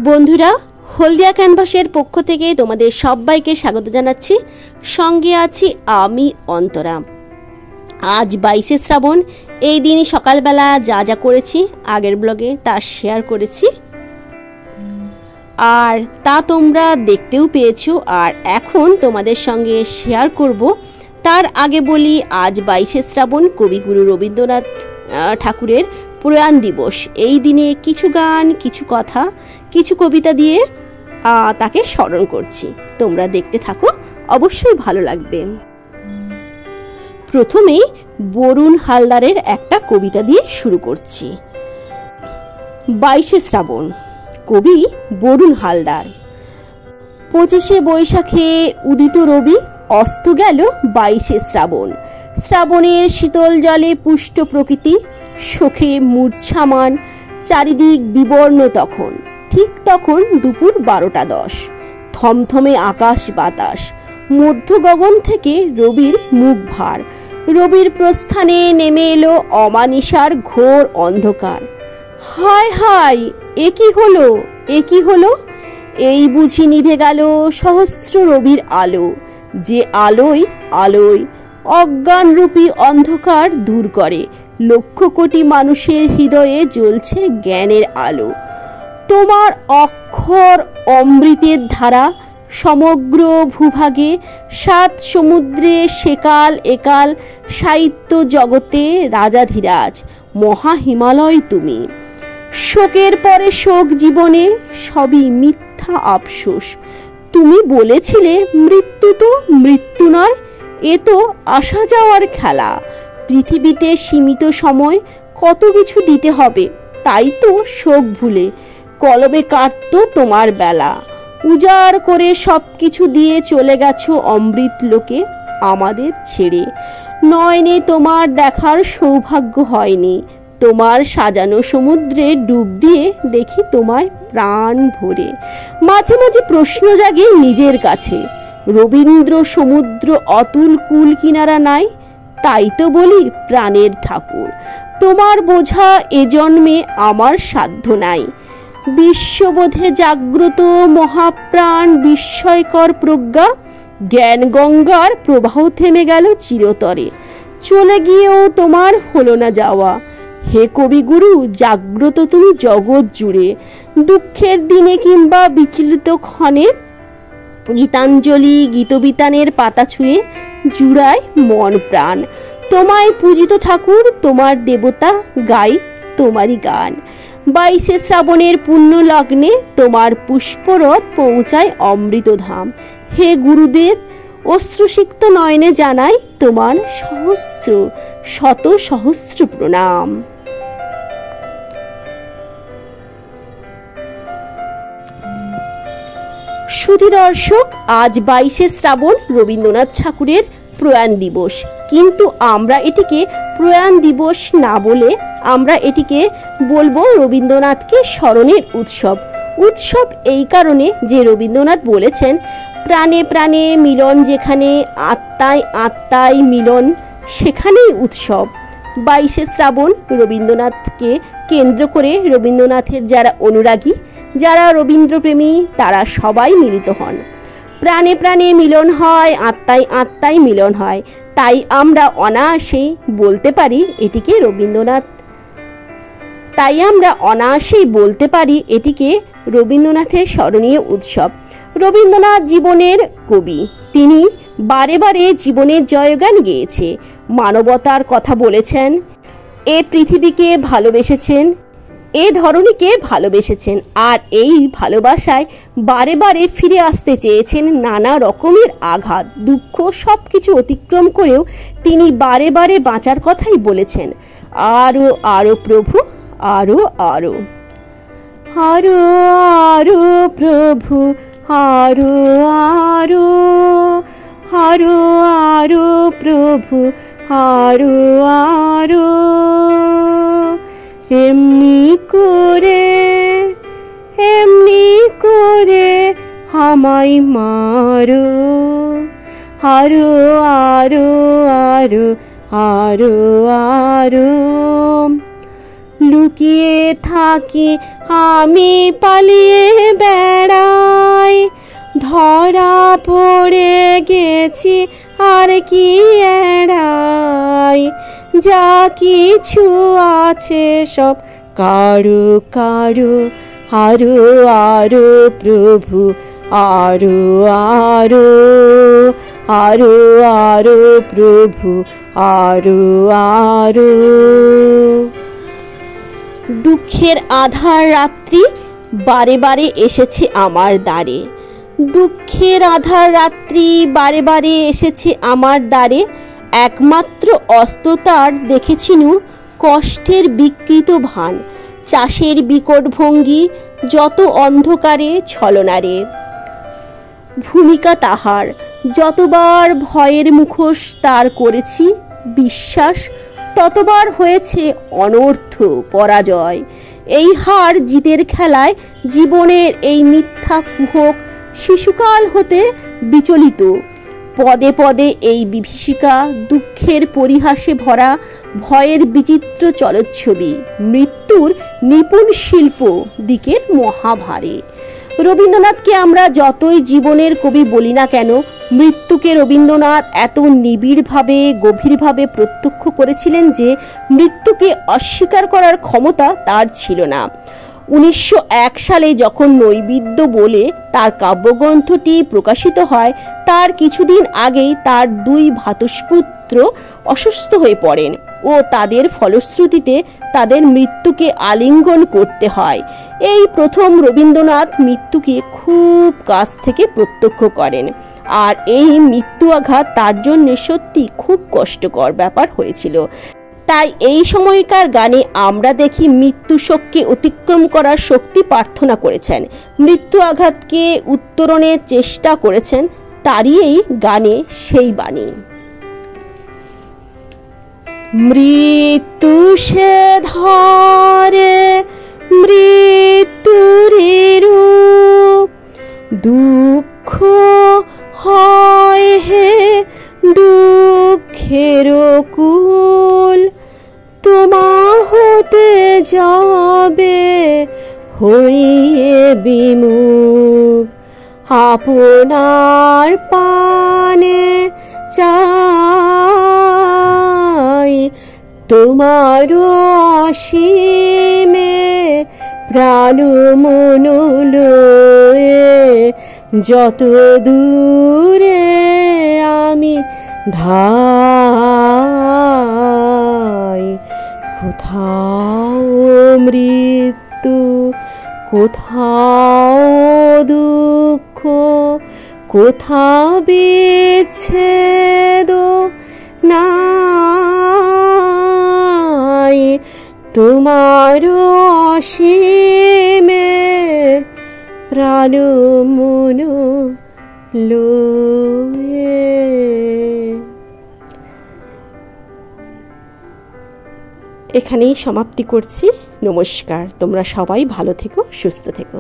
বন্ধুরা, হলদিয়া ক্যানভাসের পক্ষ থেকে তোমাদের সবাইকে স্বাগত জানাচ্ছি। সঙ্গে আছি আমি অন্তরা। আজ 22শে শ্রাবণ। এই দিন সকালবেলা যা যা করেছি আগের ব্লগে তা শেয়ার করেছি, আর তা তোমরা দেখতেও পেয়েছো। আর এখন তোমাদের সঙ্গে শেয়ার করব। তার আগে বলি, আজ 22শে শ্রাবণ, কবিগুরু রবীন্দ্রনাথ ঠাকুরের প্রয়াণ দিবস। এই দিনে কিছু গান, কিছু কথা, কিছু কবিতা দিয়ে তাকে স্মরণ করছি। তোমরা দেখতে থাকো, অবশ্যই ভালো লাগবে। প্রথমেই বরুণ হালদারের একটা কবিতা দিয়ে শুরু করছি। 22শে শ্রাবণ, কবি বরুণ হালদার। 25শে বৈশাখে উদিত রবি, অস্ত গেল 22শে শ্রাবণ। শ্রাবণের শীতল জলে পুষ্ট প্রকৃতি, শোকে মূর্ছামান, চারিদিক বিবর্ণ। তখন ঠিক তখন দুপুর 12টা 10। থমথমে আকাশ বাতাস, মধ্য গগন থেকে রবির মুখ ভার। রবির প্রস্থানে নেমে এলো অমানিসার ঘোর অন্ধকার। হায় হায়, এ কি হলো, এ কি হলো! এই বুঝি নিভে গেল সহস্র রবির আলো, যে আলোয় আলোয় অজ্ঞানরূপী অন্ধকার দূর করে। লক্ষ কোটি মানুষের হৃদয়ে জ্বলছে জ্ঞানের আলো। তোমার অক্ষর অমৃতের ধারা, সমগ্র ভূভাগে 7 সমুদ্রে সেকাল একাল। সাহিত্য জগতে রাজাধিরাজ, মহা হিমালয় তুমি। শোকের পরে শোক, জীবনে সবই মিথ্যা আফসোস। তুমি বলেছিলে মৃত্যু তো মৃত্যু নয়, এ তো আসা যাওয়ার খেলা। পৃথিবীতে সীমিত সময়, কত কিছু দিতে হবে, তাই তো শোক ভুলে কলমে কাটতো তোমার বেলা। উজাড় করে সব কিছু দিয়ে চলে গেছো অমৃত লোকে আমাদের ছেড়ে। নয়নে তোমার দেখার সৌভাগ্য হয়নি, তোমার সাজানো সমুদ্রে ডুব দিয়ে দেখি তোমায় প্রাণ ভরে। মাঝে মাঝে প্রশ্ন জাগে নিজের কাছে, রবীন্দ্র সমুদ্র অতুল কুল কিনারা নাই? তাই তো বলি প্রাণের ঠাকুর, তোমার বোঝা এ জন্মে আমার সাধ্য নাই। বিশ্ববোধে জাগ্রত মহাপ্রাণ বিস্ময়কর প্রজ্ঞা, জ্ঞান গঙ্গার প্রবাহ থেমে গেল চিরতরে। চলে গিয়েও তোমার হলো না যাওয়া। হে কবিগুরু, জাগ্রত তুমি জগৎ জুড়ে। দুঃখের দিনে কিংবা বিচলিত ক্ষণে গীতাঞ্জলি গীতবিতানের পাতা ছুঁয়ে জুড়ায় মন প্রাণ। তোমায় পূজিত ঠাকুর, তোমার দেবতা, গাই তোমারই গান। 22শে শ্রাবণের পুণ্য লগ্নে তোমার পুষ্পরথ পৌঁছায় অমৃতধাম। হে গুরুদেব, অশ্রুসিক্ত নয়নে জানাই তোমার সহস্র শত সহস্র প্রণাম। সুধী দর্শক, আজ 22শে শ্রাবণ, রবীন্দ্রনাথ ঠাকুরের প্রয়াণ দিবস। কিন্তু আমরা এটিকে প্রয়াণ দিবস না বলে আমরা এটিকে বলবো রবীন্দ্রনাথকে স্মরণের উৎসব। উৎসব এই কারণে যে রবীন্দ্রনাথ বলেছেন, প্রাণে প্রাণে মিলন যেখানে, আত্মায় আত্মায় মিলন সেখানেই উৎসব। 22শে শ্রাবণ রবীন্দ্রনাথকে কেন্দ্র করে রবীন্দ্রনাথের যারা অনুরাগী, যারা রবীন্দ্রপ্রেমী, তারা সবাই মিলিত হন। প্রাণে প্রাণে মিলন হয়, আত্মায় আত্মায় মিলন হয়। তাই আমরা অনায়াসেই বলতে পারি এটিকে রবীন্দ্রনাথের স্মরণীয় উৎসব। রবীন্দ্রনাথ জীবনের কবি, তিনি বারে বারে জীবনের জয়গান গেয়েছে, মানবতার কথা বলেছেন, এ পৃথিবীকে ভালোবেসেছেন, এ ধরনীকে ভালোবেসেছেন। আর এই ভালোবাসায় বারে বারে ফিরে আসতে চেয়েছেন। নানা রকমের আঘাত, দুঃখ সবকিছু অতিক্রম করেও তিনি বারে বারে বাঁচার কথাই বলেছেন। আরো আরো প্রভু, আরো আরো, আরো আরো প্রভু, আরো আরো, আরো আরো প্রভু, আরো আরো। এমনি করে আমায় মারো, আরো আরো আরো, আরো আরো। লুকিয়ে থাকি আমি পালিয়ে বেড়াই, ধরা পড়ে গেছি আর কি এড়াই, যা কিছু আছে সব কারো কারো, আরো আরো প্রভু আরো আরো, আরো আরো প্রভু আরো আরো। দুঃখের আধার রাত্রি বারে বারে এসেছে আমার দ্বারে, দুঃখের আধার রাত্রি বারে বারে এসেছে আমার দ্বারে, একমাত্র অস্ততার দেখেছিনু কষ্টের বিকৃত ভান, চাষের বিকট ভঙ্গি যত অন্ধকারে ছলনারে। ভূমিকা তাহার যতবার ভয়ের মুখোশ তার করেছি বিশ্বাস, ততবার হয়েছে অনর্থ পরাজয়। এই হার জিতের খেলায় জীবনের এই মিথ্যা কুহক শিশুকাল হতে বিচলিত, পদে পদে এই বিভীষিকা দুঃখের পরিহাসে ভরা ভয়ের বিচিত্র চলচ্ছবি, মৃত্যুর নিপুণ শিল্প দিকের মহাভারে। রবীন্দ্রনাথকে আমরা যতই জীবনের কবি বলি না কেন, মৃত্যুকে রবীন্দ্রনাথ এত নিবিড়ভাবে গভীরভাবে প্রত্যক্ষ করেছিলেন যে মৃত্যুকে অস্বীকার করার ক্ষমতা তার ছিল না। 1901 সালে যখন নৈবেদ্য বলে তার কাব্যগ্রন্থটি প্রকাশিত হয়, তার কিছুদিন আগেই তার 2 ভ্রাতুষ্পুত্র অসুস্থ হয়ে পড়েন ও তাদের ফলশ্রুতিতে তাদের মৃত্যুকে আলিঙ্গন করতে হয়। এই প্রথম রবীন্দ্রনাথ মৃত্যুকে খুব কাছ থেকে প্রত্যক্ষ করেন, আর এই মৃত্যু আঘাত তার জন্য সত্যি খুব কষ্টকর ব্যাপার হয়েছিল। তাই এই সময়কার গানে আমরা দেখি মৃত্যু শোককে অতিক্রম করার শক্তি প্রার্থনা করেছেন, মৃত্যু আঘাতকে উত্তরণের চেষ্টা করেছেন, তারই এই গানে সেই বাণী। মৃত্যু সে ধরে মৃত্যুর রূপ, দুঃখ হয় হে দুঃখের কুল, তোমা হতে যাবে হইয়ে বিমুখ, আপনার পানে চাই তোমার অসীমে প্রাণ মন লয়ে, যত দূরে আমি ধাই, কোথাও মৃত্যু কোথাও দুঃখ, কোথাও বিচ্ছেদ নাই, তোমার অসীমে প্রাণ মন লয়ে। এখানেই সমাপ্তি করছি। নমস্কার। তোমরা সবাই ভালো থেকো, সুস্থ থেকো।